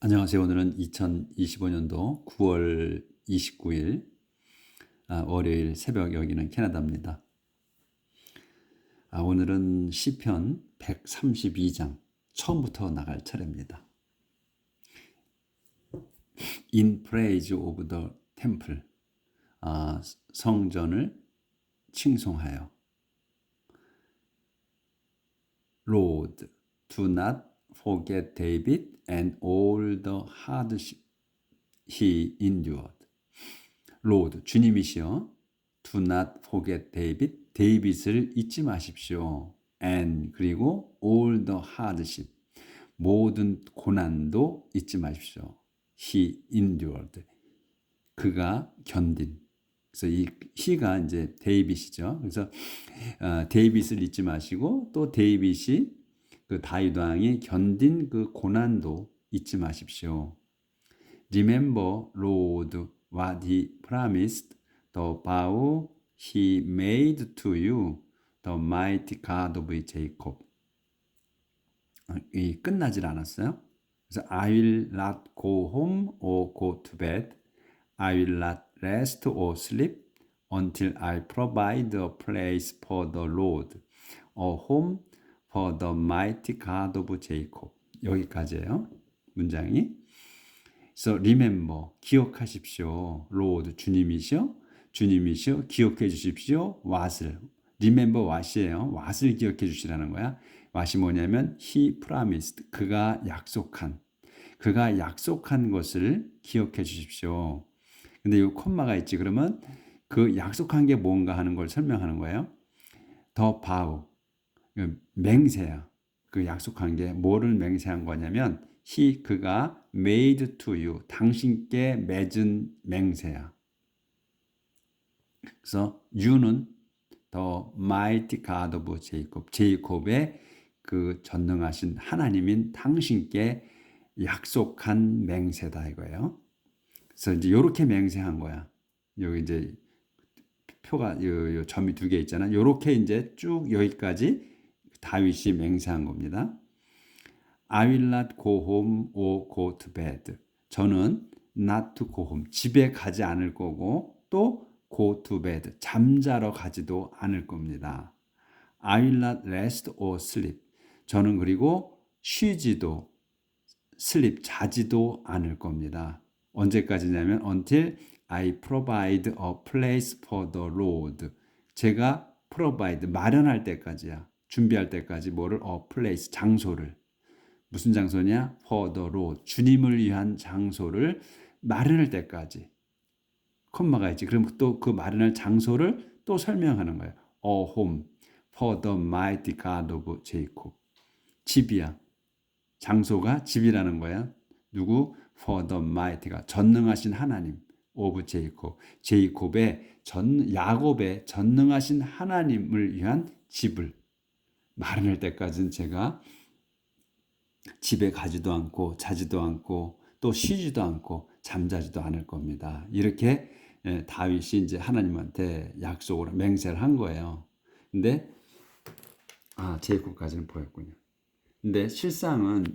안녕하세요. 오늘은 2025년도 9월 29일 월요일 새벽, 여기는 캐나다입니다. 오늘은 시편 132장 처음부터 나갈 차례입니다. In praise of the temple, 성전을 칭송하여. Lord, do not forget David and all the hardship he endured. Lord, 주님이시여, do not forget David, 데이빗을 잊지 마십시오. And, 그리고 all the hardship, 모든 고난도 잊지 마십시오. He endured, 그가 견딘. 그래서 이 he가 이제 데이빗이죠. 그래서 데이빗을 잊지 마시고, 또 데이빗이 그 다윗 왕이 견딘 그 고난도 잊지 마십시오. Remember, Lord, what he promised, the vow he made to you, the mighty God of Jacob. 이 끝나질 않았어요. 그래서 I will not go home or go to bed. I will not rest or sleep until I provide a place for the Lord, a home for the mighty God of Jacob. 여기까지예요. 문장이. So remember, 기억하십시오. Lord, 주님이시여, 기억해 주십시오. what을. remember what이에요. what을 기억해 주시라는 거야. what이 뭐냐면 he promised, 그가 약속한 것을 기억해 주십시오. 근데 이 콤마가 있지. 그러면 그 약속한 게 뭔가 하는 걸 설명하는 거예요. The vow, 맹세야. 그 약속한 게 뭐를 맹세한 거냐면 그가 made to you, 당신께 맺은 맹세야. 그래서 you는 the mighty God of Jacob, 제이콥의 그 전능하신 하나님인 당신께 약속한 맹세다 이거예요. 그래서 이제 이렇게 맹세한 거야. 여기 이제 표가 요 점이 두 개 있잖아. 이렇게 이제 쭉 여기까지 다윗이 맹세한 겁니다. I will not go home or go to bed. 저는 not to go home, 집에 가지 않을 거고, 또 go to bed, 잠자러 가지도 않을 겁니다. I will not rest or sleep. 저는 그리고 쉬지도, sleep, 자지도 않을 겁니다. 언제까지냐면 until I provide a place for the Lord. 제가 provide, 마련할 때까지야. 준비할 때까지 뭐를? a place, 장소를. 무슨 장소냐? For the Lord, 주님을 위한 장소를 마련할 때까지. 콤마가 있지. 그럼 또 그 마련할 장소를 또 설명하는 거예요. A home for the mighty God of Jacob. 집이야. 장소가 집이라는 거야. 누구? For the mighty가 전능하신 하나님. of Jacob. 야곱의 전능하신 하나님을 위한 집을 마련할 때까지는 제가 집에 가지도 않고 자지도 않고 또 쉬지도 않고 잠자지도 않을 겁니다. 이렇게 다윗이 이제 하나님한테 약속으로 맹세를 한 거예요. 근데 제이콥까지는 보였군요. 근데 실상은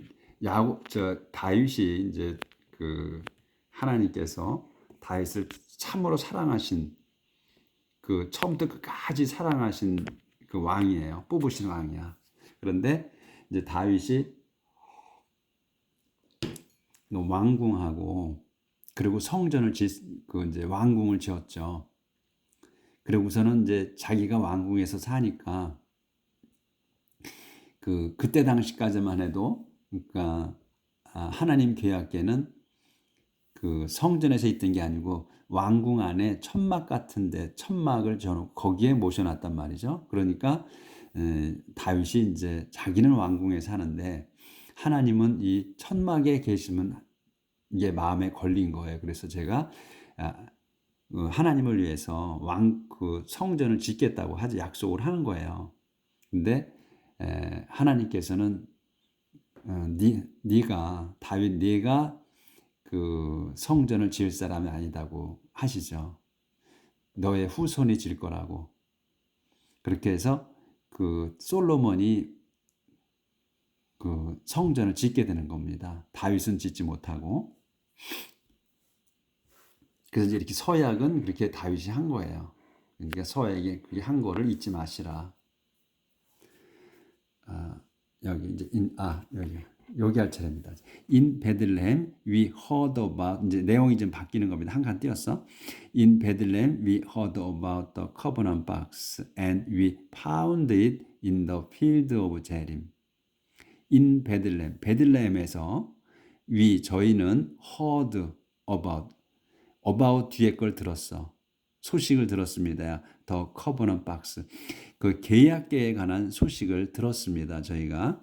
다윗이 이제 그 하나님께서 다윗을 참으로 사랑하신 그 처음부터 끝까지 사랑하신 그 왕이에요. 뽑으신 왕이야. 그런데 이제 다윗이 왕궁하고 그리고 성전을 이제 왕궁을 지었죠. 그리고서는 이제 자기가 왕궁에서 사니까 그때 당시까지만 해도 그러니까 하나님 계약궤는 그 성전에서 있던 게 아니고 왕궁 안에 천막 같은데 천막을 저놓고 거기에 모셔놨단 말이죠. 그러니까 다윗이 이제 자기는 왕궁에 사는데 하나님은 이 천막에 계시면 이게 마음에 걸린 거예요. 그래서 제가 하나님을 위해서 그 성전을 짓겠다고 약속을 하는 거예요. 근데 하나님께서는 다윗 네가 그 성전을 지을 사람이 아니다고 하시죠. 너의 후손이 질 거라고. 그렇게 해서 그 솔로몬이 그 성전을 짓게 되는 겁니다. 다윗은 짓지 못하고. 그래서 이제 이렇게 서약은 그렇게 다윗이 한 거예요. 그러니까 서약에 그게 한 거를 잊지 마시라. 여기 이제 여기 할 차례입니다. In Bethlehem we heard about, 이제 내용이 좀 바뀌는 겁니다. 한 칸 띄었어. In Bethlehem we heard about the covenant box and we found it in the field of Jerim. In Bethlehem, 베들레헴에서 저희는 heard about 뒤에 걸 들었어. 소식을 들었습니다. The covenant box. 그 계약계에 관한 소식을 들었습니다. 저희가.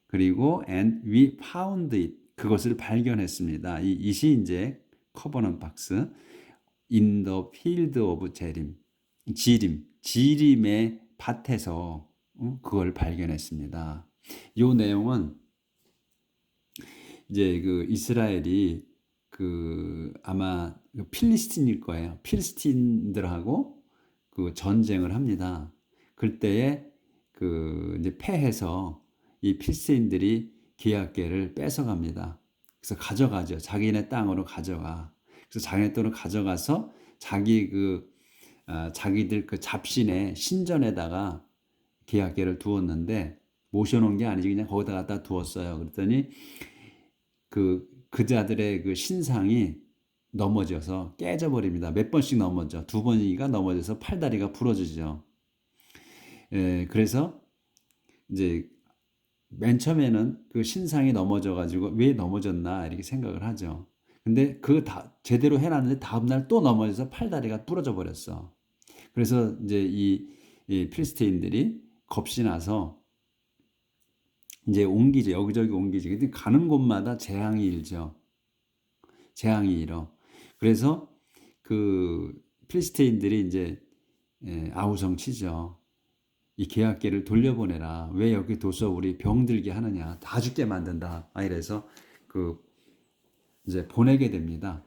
그리고 and we found it. 그것을 발견했습니다. 이시 이제 covenant box in the field of 지림의 밭에서 그걸 발견했습니다. 이 내용은 이제 그 이스라엘이 그 아마 필리스틴일 거예요. 필리스틴들하고 그 전쟁을 합니다. 그때에 그 이제 패해서 이 필리스틴들이 기욤개를 뺏어갑니다. 그래서 가져가죠. 자기네 땅으로 가져가. 그래서 자기네 땅으로 가져가서 자기들 그 잡신의 신전에다가 기욤개를 두었는데 모셔놓은 게 아니지 그냥 거기다 갖다 두었어요. 그랬더니 그자들의 그 신상이 넘어져서 깨져버립니다. 몇 번씩 넘어져. 두 번이가 넘어져서 팔다리가 부러지죠. 그래서 이제 맨 처음에는 그 신상이 넘어져가지고 왜 넘어졌나 이렇게 생각을 하죠. 근데 제대로 해놨는데 다음날 또 넘어져서 팔다리가 부러져 버렸어. 그래서 이제 이 필리스테인들이 겁이 나서 이제 옮기죠. 여기저기 옮기죠. 근데 가는 곳마다 재앙이 일죠. 재앙이 일어. 그래서 그 필리스테인들이 이제 아우성 치죠. 이 계약계를 돌려보내라. 왜 여기 둬서 우리 병들게 하느냐. 다 죽게 만든다. 이래서 이제 보내게 됩니다.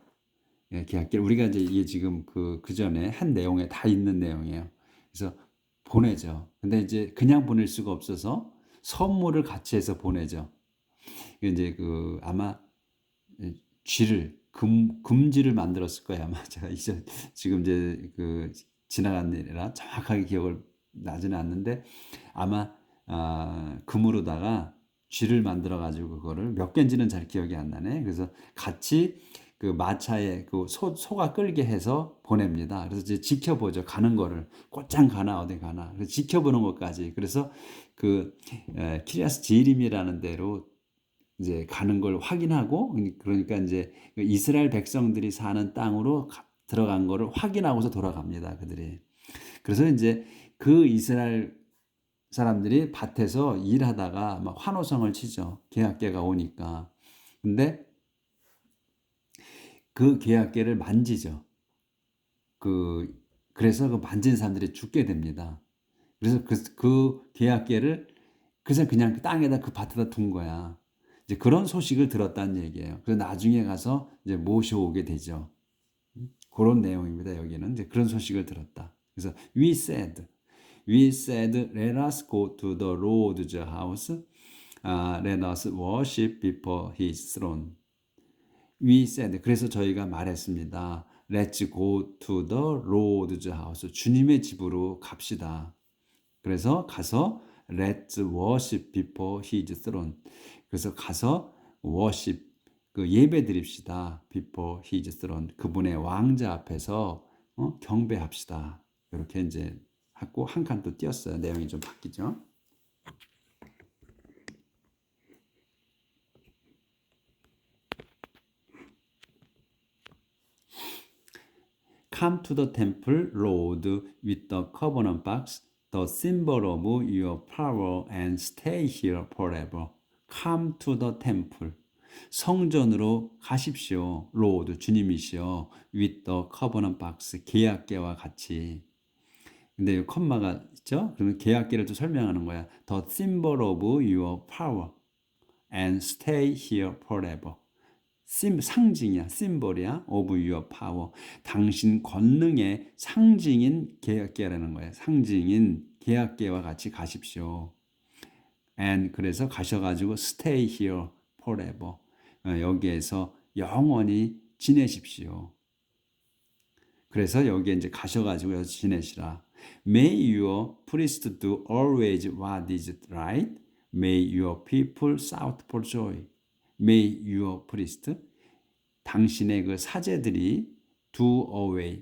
계약계를 우리가 이제 이게 지금 그 전에 한 내용에 다 있는 내용이에요. 그래서 보내죠. 근데 이제 그냥 보낼 수가 없어서 선물을 같이 해서 보내죠. 이제 아마 금지를 만들었을 거예요. 아마 제가 지금 이제 지나간 일이라 정확하게 기억을 나지는 않는데 아마 금으로다가 쥐를 만들어 가지고 그거를 몇 개인지는 잘 기억이 안 나네. 그래서 같이 그 마차에 소가 끌게 해서 보냅니다. 그래서 이제 지켜보죠. 가는 거를 곧장 가나 어디 가나. 그래서 지켜보는 것까지. 그래서 키리아스 제림이라는 데로 이제 가는 걸 확인하고 그러니까 이제 이스라엘 백성들이 사는 땅으로 들어간 거를 확인하고서 돌아갑니다. 그들이. 그래서 이제 그 이스라엘 사람들이 밭에서 일하다가 막 환호성을 치죠. 계약계가 오니까. 근데 그 계약계를 만지죠. 그래서 그 만진 사람들이 죽게 됩니다. 그래서 그 계약계를 그냥 땅에다 그 밭에다 둔 거야. 이제 그런 소식을 들었다는 얘기예요. 그래서 나중에 가서 이제 모셔오게 되죠. 그런 내용입니다. 여기는 이제 그런 소식을 들었다. 그래서 we said, let us go to the Lord's house. Let us worship before His throne. We said, 그래서 저희가 말했습니다. Let's go to the Lord's house. 주님의 집으로 갑시다. 그래서 가서 Let's worship before His throne. 그래서 가서 worship, 예배 드립시다. before His throne. 그분의 왕자 앞에서 경배합시다. 이렇게 이제 하고 한 칸 또 띄었어요. 내용이 좀 바뀌죠. Come to the temple, Lord, with the covenant box, the symbol of your power, and stay here forever. Come to the temple. 성전으로 가십시오. Lord, 주님이시여. With the covenant box, 계약계와 같이. 근데 이 컴마가 있죠? 그러면 계약계를 또 설명하는 거야. The symbol of your power, and stay here forever. 상징이야, 심볼이야, of your power. 당신 권능의 상징인 계약계라는 거예요. 상징인 계약계와 같이 가십시오. and 그래서 가셔가지고 stay here forever. 여기에서 영원히 지내십시오. 그래서 여기에 이제 가셔가지고 여기서 지내시라. May your priest do always what is right. May your people shout for joy. May your priest, 당신의 그 사제들이 do always,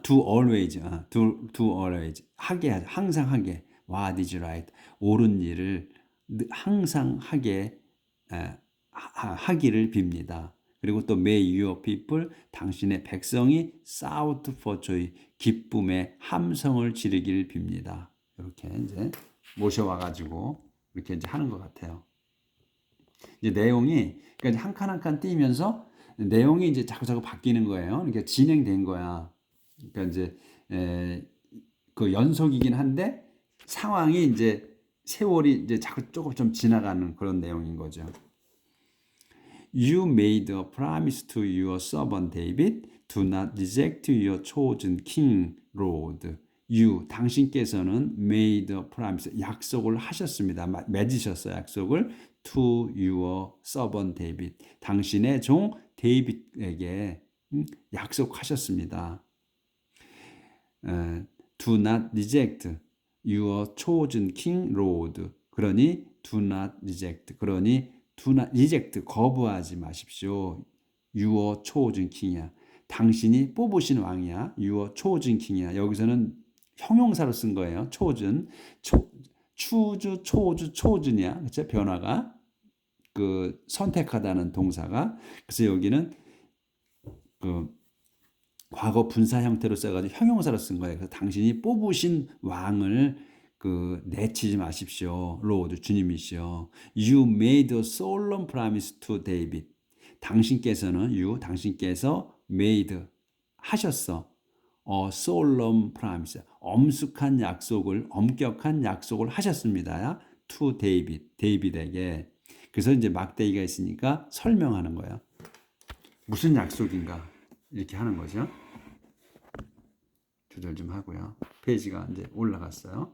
do always, do always 하게 항상 하게 what is right, 옳은 일을 항상 하게 하기를 빕니다. 그리고 또 may your people, 당신의 백성이 shout for joy, 기쁨의 함성을 지르기를 빕니다. 이렇게 이제 모셔와 가지고 이렇게 이제 하는 것 같아요. 이제 내용이 그러니까 한 칸 한 칸 띄면서 내용이 이제 자꾸 바뀌는 거예요. 그러니까 진행된 거야. 그러니까 이제 그 연속이긴 한데 상황이 이제 세월이 이제 자꾸 조금 좀 지나가는 그런 내용인 거죠. You made a promise to your servant David, do not reject your chosen king, Lord. You, 당신께서는 made a promise, 약속을 하셨습니다. 맺으셨어요, 약속을. To your servant David, 당신의 종 데이빗에게 약속하셨습니다. Do not reject your chosen king, Lord. 그러니 do not reject, 그러니 do not reject, 거부하지 마십시오. Your chosen king이야. 당신이 뽑으신 왕이야. Your chosen king이야. 여기서는 형용사로 쓴 거예요. chosen, choose, chosen이야. 그렇죠? 변화가 그 선택하다는 동사가. 그래서 여기는 그 과거 분사 형태로 써가지고 형용사로 쓴 거예요. 그래서 당신이 뽑으신 왕을 그 내치지 마십시오. Lord, 주님이시여. You made a solemn promise to David. 당신께서는 당신께서 made 하셨어. A solemn promise. 엄숙한 약속을, 엄격한 약속을 하셨습니다. To David, 데이빗에게. 그래서 이제 막대기가 있으니까 설명하는 거예요. 무슨 약속인가? 이렇게 하는 거죠. 조절 좀 하고요. 페이지가 이제 올라갔어요.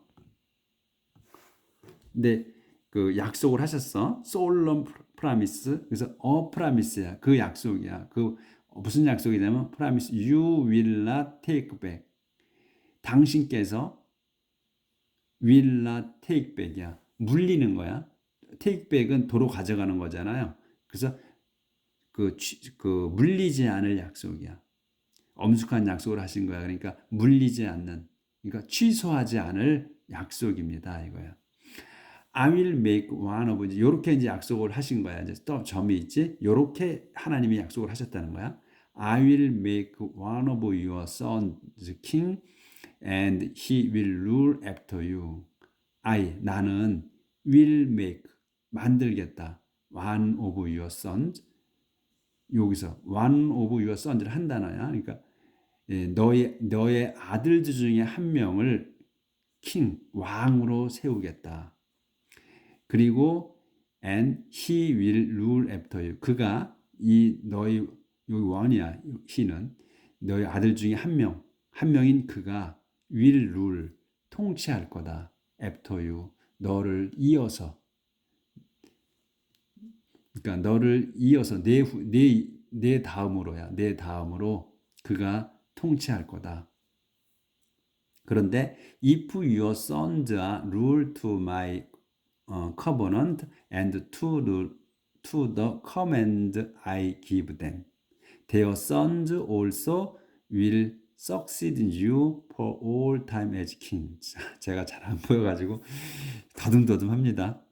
근데 그 약속을 하셨어. solemn promise. 그래서 promise야. 그 약속이야. 그 무슨 약속이냐면 promise you will not take back. 당신께서 will not take back이야. 물리는 거야. take back은 도로 가져가는 거잖아요. 그래서 그 물리지 않을 약속이야. 엄숙한 약속을 하신 거야. 그러니까 물리지 않는, 그러니까 취소하지 않을 약속입니다. 이거야. I will make one of, 이렇게 이제 약속을 하신 거야. 이제 또 점이 있지. 이렇게 하나님이 약속을 하셨다는 거야. I will make one of your sons king, and he will rule after you. 나는 will make, 만들겠다. one of your sons. 여기서 one of your sons를 한 단어야. 그러니까 너의 아들들 중에 한 명을 king, 왕으로 세우겠다. 그리고 and he will rule after you. 그가 너희 여기 원이야. he는 너희 아들 중에 한 명인 그가 will rule, 통치할 거다. after you, 너를 이어서. 그러니까 너를 이어서 내 다음으로야. 내 다음으로 그가 통치할 거다. 그런데 if your sons are rule to my covenant and to the command I give them, their sons also will succeed you for all time as kings. 제가 잘 안 보여가지고 더듬더듬합니다.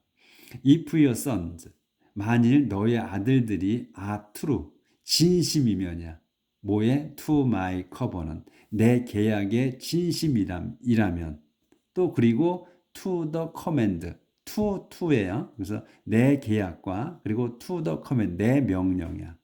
If your sons, 만일 너의 아들들이 are true, 진심이면이야. 뭐에? To my covenant, 내 계약의 진심이라면. 또 그리고 to the command, to예요. 그래서 내 계약과 그리고 to the command, 내 명령이야.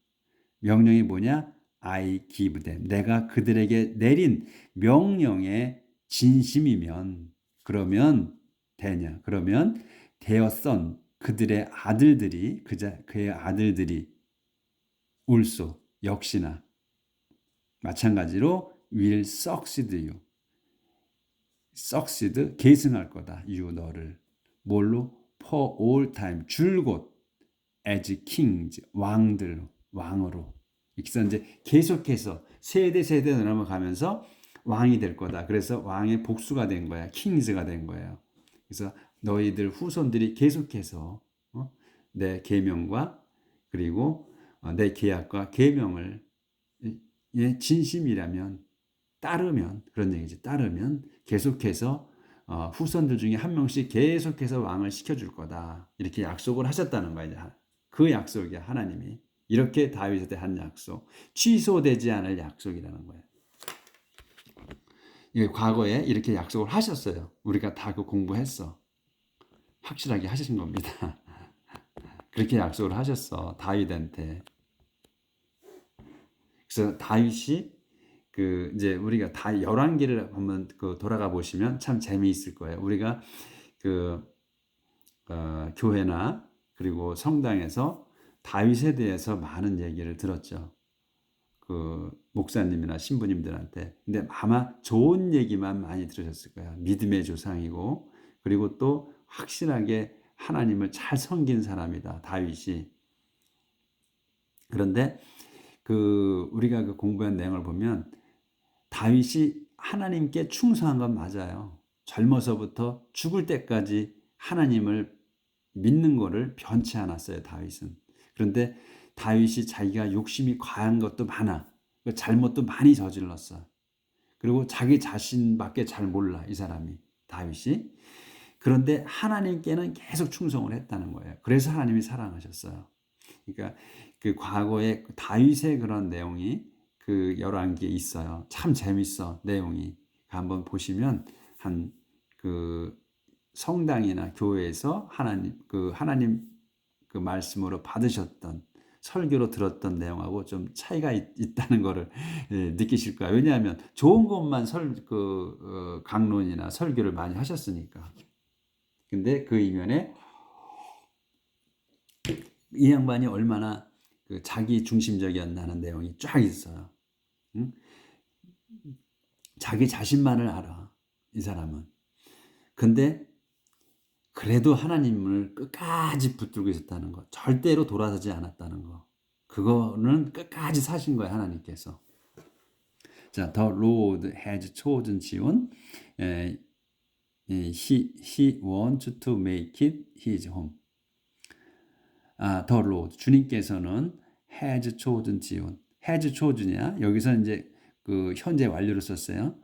명령이 뭐냐? I give them, 내가 그들에게 내린 명령의 진심이면, 그러면 되냐? 그러면 their son, 그들의 아들들이, 그의 아들들이 also, 역시나 마찬가지로 will succeed you, succeed 계승할 거다. you 너를 뭘로? for all time 줄곧 as kings 왕으로. 그래서 이제 계속해서 세대 넘어가면서 왕이 될 거다. 그래서 왕의 복수가 된 거야. kings가 된 거예요. 그래서 너희들 후손들이 계속해서 내 계명과 그리고 내 계약과 계명을 진심이라면 따르면 그런 얘기지. 따르면 계속해서 후손들 중에 한 명씩 계속해서 왕을 시켜줄 거다. 이렇게 약속을 하셨다는 거야. 그 약속이야. 하나님이 이렇게 다윗한테 한 약속, 취소되지 않을 약속이라는 거예요. 이게 과거에 이렇게 약속을 하셨어요. 우리가 다 그 공부했어. 확실하게 하신 겁니다. 그렇게 약속을 하셨어. 다윗한테. 그래서 다윗이 이제 우리가 다 열왕기를 한번 돌아가 보시면 참 재미있을 거예요. 우리가 교회나 그리고 성당에서 다윗에 대해서 많은 얘기를 들었죠. 목사님이나 신부님들한테. 근데 아마 좋은 얘기만 많이 들으셨을 거예요. 믿음의 조상이고, 그리고 또 확실하게 하나님을 잘 섬긴 사람이다, 다윗이. 그런데 우리가 공부한 내용을 보면 다윗이 하나님께 충성한 건 맞아요. 젊어서부터 죽을 때까지 하나님을 믿는 거를 변치 않았어요, 다윗은. 그런데 다윗이 자기가 욕심이 과한 것도 많아. 잘못도 많이 저질렀어. 그리고 자기 자신밖에 잘 몰라, 이 사람이, 다윗이. 그런데 하나님께는 계속 충성을 했다는 거예요. 그래서 하나님이 사랑하셨어요. 그러니까 과거에 다윗의 그런 내용이 열왕기에 있어요. 참 재밌어, 내용이. 한번 보시면 성당이나 교회에서 하나님 말씀으로 받으셨던 설교로 들었던 내용하고 좀 차이가 있다는 것을 느끼실 거예요. 왜냐하면 좋은 것만 강론이나 설교를 많이 하셨으니까. 근데 그 이면에 이 양반이 얼마나 자기 중심적이었나는 내용이 쫙 있어요. 응? 자기 자신만을 알아, 이 사람은. 근데 그래도 하나님을 끝까지 붙들고 있었다는 거, 절대로 돌아서지 않았다는 거, 그거는 끝까지 사신 거예요, 하나님께서. 자, The Lord has chosen Zion. He wants to make it his home. The Lord, 주님께서는 has chosen Zion. has chosen이야. 여기서 이제 현재 완료로 썼어요.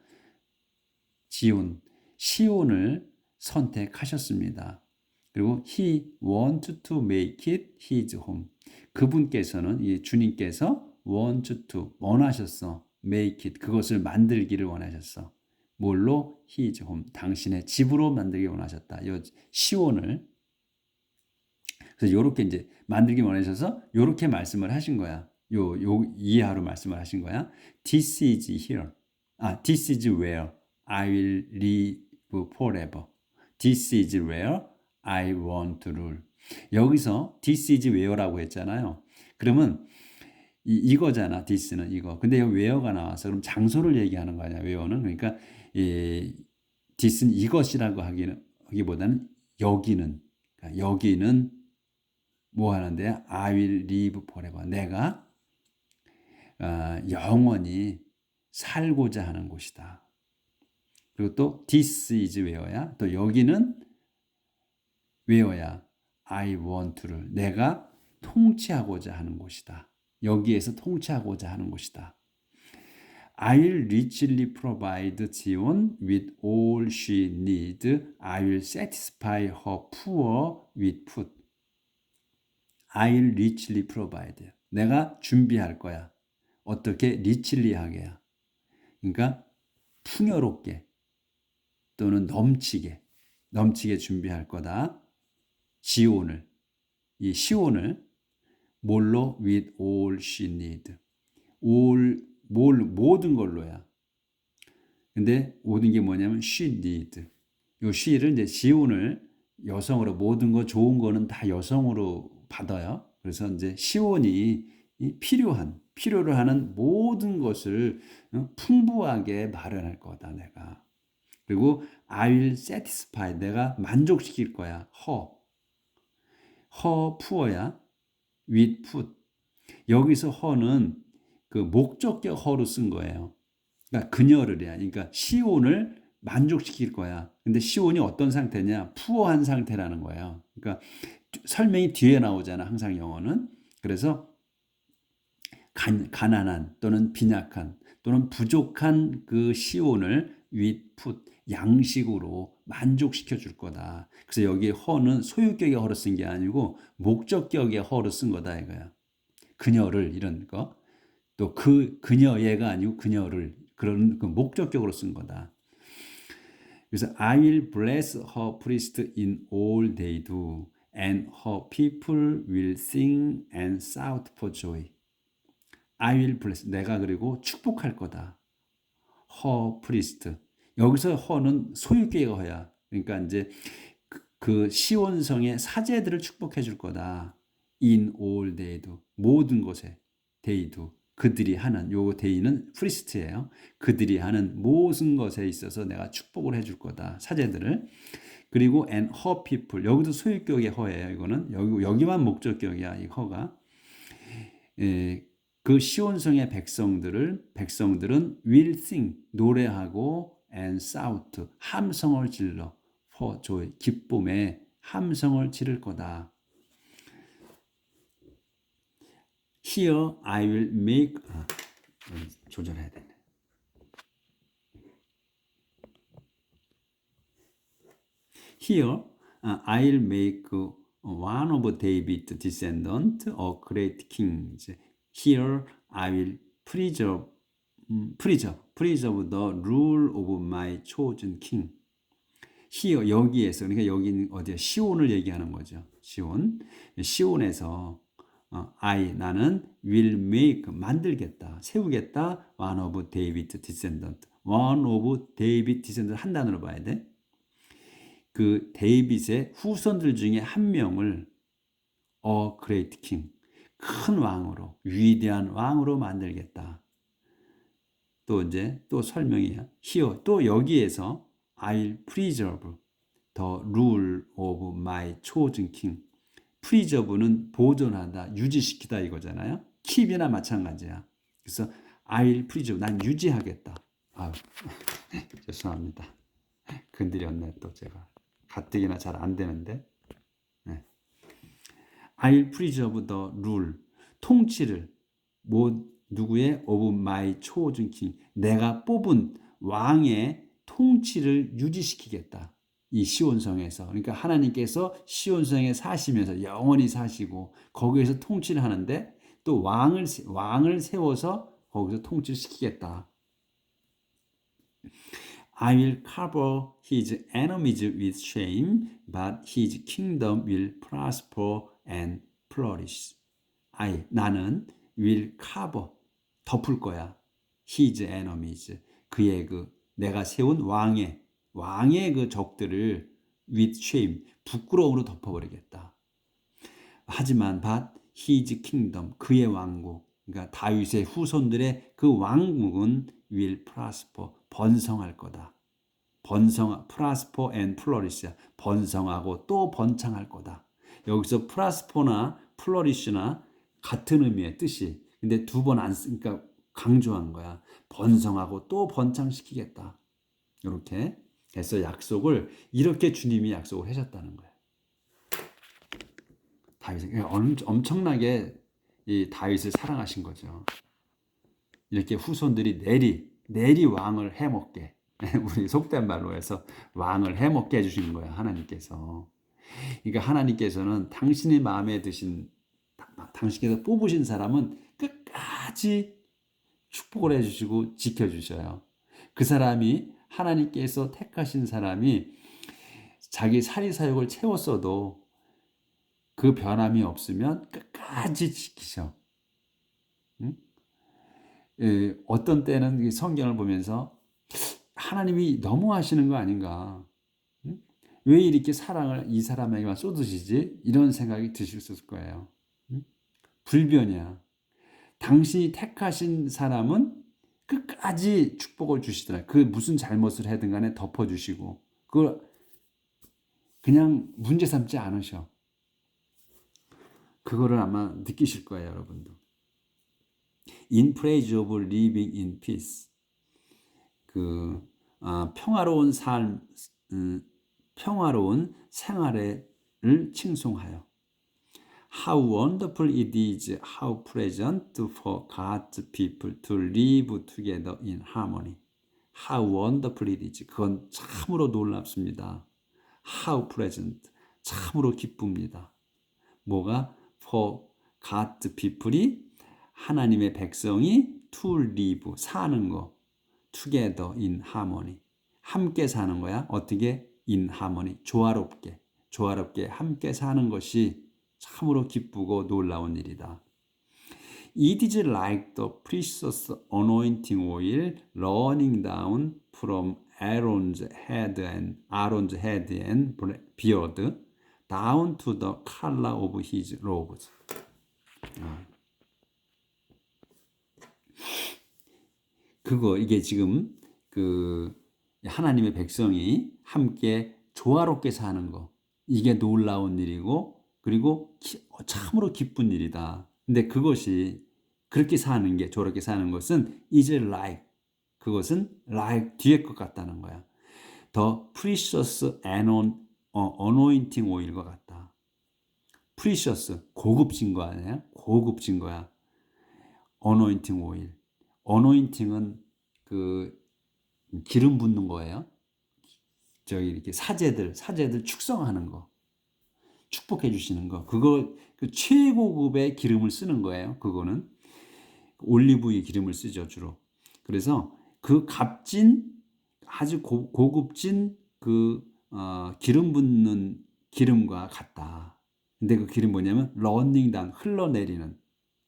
지온, 시온을 선택하셨습니다. 그리고 He wants to make it his home. 그분께서는, 이 주님께서 want to, 원하셨어. make it, 그것을 만들기를 원하셨어. 뭘로? his home, 당신의 집으로 만들기 원하셨다. 이 시온을. 그래서 요렇게 이제 만들기 원하셔서 요렇게 말씀을 하신 거야. 이하로 말씀을 하신 거야. This is here. This is where I will live forever. This is where I want to rule. 여기서 this is where라고 했잖아요. 그러면 이거잖아. this는 이거. 근데 여기 where가 나와서 그럼 장소를 얘기하는 거 아니야. where는. 그러니까 this는 이것이라고 하기보다는 여기는. 그러니까 여기는 뭐 하는데? I will live forever. 내가 영원히 살고자 하는 곳이다. 그리고 또 this is where야. 또 여기는 where야. I want to를. 내가 통치하고자 하는 곳이다. 여기에서 통치하고자 하는 곳이다. I will richly provide Zion with all she needs. I will satisfy her poor with food. I will richly provide. 내가 준비할 거야. 어떻게? richly하게야. 그러니까 풍요롭게 또는 넘치게 준비할 거다. 지온을, 이 시온을 뭘로? with all she need. 모든 걸로야. 근데 모든 게 뭐냐면 she need. 요 she를 이제 지온을 여성으로, 모든 거 좋은 거는 다 여성으로 받아요. 그래서 이제 시온이 필요를 하는 모든 것을 풍부하게 마련할 거다, 내가. 그리고 I will satisfy. 내가 만족시킬 거야. her poor야. with food. 여기서 her는 그 목적격 her로 쓴 거예요. 그러니까 그녀를이야. 그러니까 시온을 만족시킬 거야. 근데 시온이 어떤 상태냐? 푸어한 상태라는 거예요. 그러니까 설명이 뒤에 나오잖아. 항상 영어는. 그래서 가난한 또는 빈약한 또는 부족한 그 시온을 with food, 양식으로 만족시켜 줄 거다. 그래서 여기 허는 소유격의 허로 쓴 게 아니고 목적격의 허로 쓴 거다 이거야. 그녀를 이런 거. 또 그녀 얘가 아니고 그녀를 그런 그 목적격으로 쓴 거다. 그래서 I will bless her priest in all they do, and her people will sing and shout for joy. I will bless. 내가 그리고 축복할 거다. her priest. 여기서 her는 소유격의 허야. 그러니까 이제 그 시온성의 사제들을 축복해 줄 거다. In all they do. 모든 곳에 they do. 그들이 하는 요 데이는 프리스트예요. 그들이 하는 모든 것에 있어서 내가 축복을 해줄 거다. 사제들을. 그리고 and her people. 여기도 소유격의 허예요. 이거는 여기만 목적격이야. 이 허가. 그 시온성의 백성들은 will sing 노래하고 and shout 함성을 질러 for joy 기쁨에 함성을 지를 거다. Here I will make 조절해야 되네. Here I'll make one of David's descendants a great king. Here I will preserve the rule of my chosen king. Here 여기에서 그러니까 여기는 어디야? 시온을 얘기하는 거죠. 시온에서 나는 will make 만들겠다, 세우겠다. one of David's descendant. one of David descendant 한 단어로 봐야 돼. 그 데이빗의 후손들 중에 한 명을 a great king, 큰 왕으로, 위대한 왕으로 만들겠다. 또 설명이야. here 또 여기에서 I'll preserve the rule of my chosen king. preserve는 보존하다, 유지시키다 이거잖아요. keep이나 마찬가지야. 그래서 I'll preserve, 난 유지하겠다. 죄송합니다. 건드렸네 또 제가. 가뜩이나 잘 안 되는데. 네. I'll preserve the rule, 통치를 누구의 of my chosen king, 내가 뽑은 왕의 통치를 유지시키겠다. 이 시온성에서. 그러니까 하나님께서 시온성에 사시면서 영원히 사시고 거기에서 통치를 하는데 또 왕을 세워서 거기서 통치를 시키겠다. I will cover his enemies with shame, but his kingdom will prosper and flourish. 나는 will cover, 덮을 거야. his enemies, 그의 내가 세운 왕의 그 적들을 with shame, 부끄러움으로 덮어버리겠다. 하지만 but his kingdom, 그의 왕국, 그러니까 다윗의 후손들의 그 왕국은 will prosper, 번성할 거다. prosper and flourish, 번성하고 또 번창할 거다. 여기서 prosper나 flourish나 같은 의미의 뜻이, 근데 두 번 안 쓰니까 강조한 거야. 번성하고 또 번창시키겠다. 이렇게 해서 약속을 이렇게 주님이 약속을 하셨다는 거예요. 다윗이 엄청나게 이 다윗을 사랑하신 거죠. 이렇게 후손들이 내리 왕을 해먹게, 우리 속된 말로 해서 왕을 해먹게 해주신 거예요. 하나님께서. 그러니까 하나님께서는 당신이 마음에 드신, 당신께서 뽑으신 사람은 끝까지 축복을 해주시고 지켜주셔요. 그 사람이, 하나님께서 택하신 사람이 자기 사리사욕을 채웠어도 그 변함이 없으면 끝까지 지키셔. 응? 어떤 때는 성경을 보면서 하나님이 너무 하시는 거 아닌가? 응? 왜 이렇게 사랑을 이 사람에게만 쏟으시지? 이런 생각이 드실 수 있을 거예요. 응? 불변이야. 당신이 택하신 사람은 끝까지 축복을 주시더라. 그 무슨 잘못을 하든 간에 덮어주시고 그걸 그냥 문제 삼지 않으셔. 그거를 아마 느끼실 거예요, 여러분도. In praise of living in peace. 평화로운 삶, 평화로운 생활을 칭송하여. How wonderful it is, how pleasant for God's people to live together in harmony. How wonderful it is. 그건 참으로 놀랍습니다. How pleasant. 참으로 기쁩니다. 뭐가? For God's people이 하나님의 백성이 to live, 사는 거. together in harmony. 함께 사는 거야. 어떻게? in harmony. 조화롭게. 조화롭게 함께 사는 것이 참으로 기쁘고 놀라운 일이다. It is like the precious anointing oil running down from Aaron's head and beard down to the collar of his robes. 이게 지금 하나님의 백성이 함께 조화롭게 사는 거. 이게 놀라운 일이고, 그리고 참으로 기쁜 일이다. 근데 그것이 그렇게 사는 게, 저렇게 사는 것은 is like, 그것은 like 뒤에 것 같다는 거야. The precious anointing oil과 같다. precious, 고급진 거 아니야? 고급진 거야. anointing oil. anointing은 기름 붓는 거예요. 이렇게 사제들 축성하는 거. 축복해 주시는 거. 최고급의 기름을 쓰는 거예요. 그거는 올리브유 기름을 쓰죠, 주로. 그래서 값진 아주 고급진 기름 붓는 기름과 같다. 근데 그 기름 뭐냐면 running down,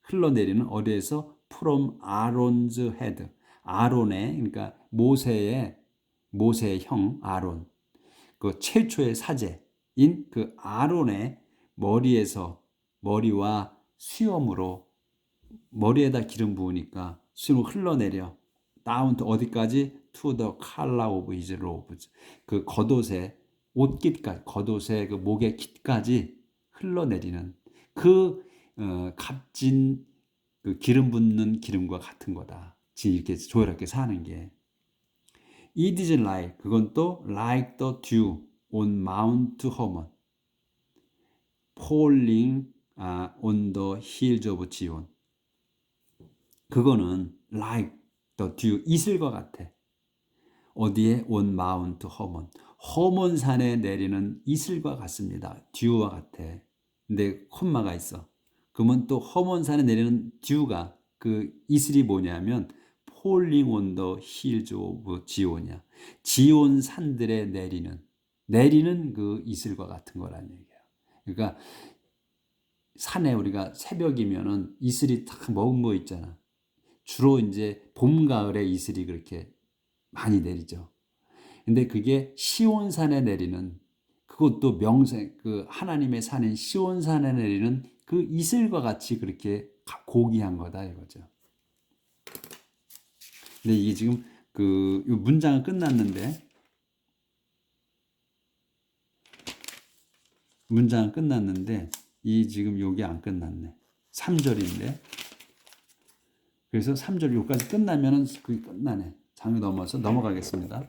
흘러내리는 어디에서? from Aaron's head. 아론의, 그러니까 모세의 형 아론. 최초의 사제인 아론의 머리와 수염으로 머리에다 기름 부으니까 수염 흘러내려 down to 어디까지? to the collar of his robes. 겉옷의 옷깃까지, 겉옷의 목의 깃까지 흘러내리는 값진 기름 붓는 기름과 같은 거다. 이렇게 조화롭게 사는 게. It is like, 그건 또 like the dew on Mount Hermon, falling on the hills of Zion. 그거는 like the dew, 이슬과 같아. 어디에? on Mount Hermon. 허몬산에 내리는 이슬과 같습니다. dew와 같아. 근데 콤마가 있어. 그러면 또 허몬산에 내리는 dew가 이슬이 뭐냐면 falling on the hills of Zion이야. 지온 산들에 내리는 이슬과 같은 거라는 얘기야. 그러니까 산에 우리가 새벽이면은 이슬이 탁 머금고 있잖아. 주로 이제 봄, 가을에 이슬이 그렇게 많이 내리죠. 근데 그게 시온산에 내리는, 그것도 하나님의 산인 시온산에 내리는 이슬과 같이 그렇게 고귀한 거다 이거죠. 근데 이게 지금 이 문장은 끝났는데 지금 요게 안 끝났네. 3절인데. 그래서 3절 요까지 끝나면은 그게 끝나네. 장을 넘어서 넘어가겠습니다.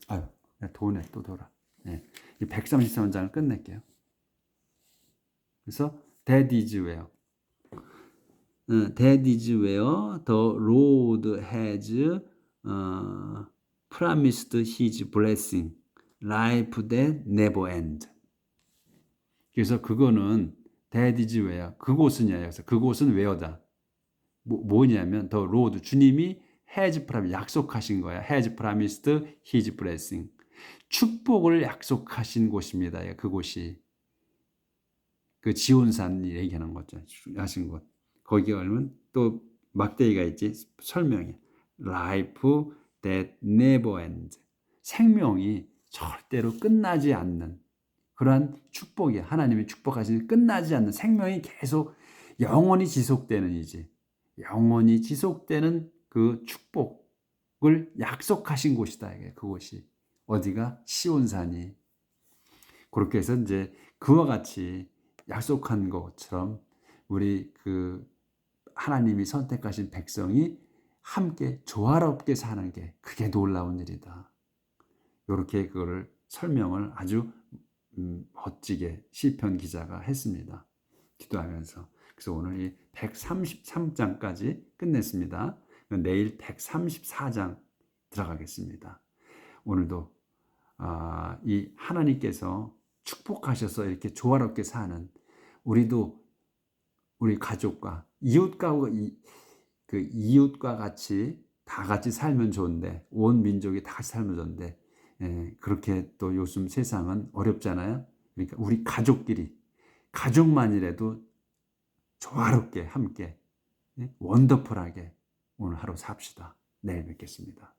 아유, 도네, 또 돌아. 네. 이 133장을 끝낼게요. 그래서 that is where the Lord has promised his blessing, life that never ends. 그래서 그거는 that is where, 그곳은요. 그래서 그곳은 where다. 뭐냐면 the Lord, 주님이 has promised, 약속하신 거야. has promised his blessing. 축복을 약속하신 곳입니다. 그곳이. 지온산 얘기하는 거죠. 하신 곳. 거기에 가면 또 막대기가 있지. 설명해. Life that never ends. 생명이 절대로 끝나지 않는 그러한 축복이야. 하나님이 축복하시는 끝나지 않는 생명이 계속 영원히 지속되는 이지. 영원히 지속되는 그 축복을 약속하신 곳이다. 이게 그곳이 어디가 시온산이. 그렇게 해서 이제 그와 같이 약속한 것처럼 우리 그 하나님이 선택하신 백성이 함께 조화롭게 사는 게 그게 놀라운 일이다. 이렇게 그거를 설명을 아주 멋지게 시편 기자가 했습니다. 기도하면서. 그래서 오늘 이 133장까지 끝냈습니다. 내일 134장 들어가겠습니다. 오늘도 이 하나님께서 축복하셔서 이렇게 조화롭게 사는 우리도 우리 가족과 이웃과 같이 다 같이 살면 좋은데, 온 민족이 다 같이 살면 좋은데, 그렇게 또 요즘 세상은 어렵잖아요. 그러니까 우리 가족만이라도 조화롭게 함께 원더풀하게 오늘 하루 삽시다. 내일 뵙겠습니다.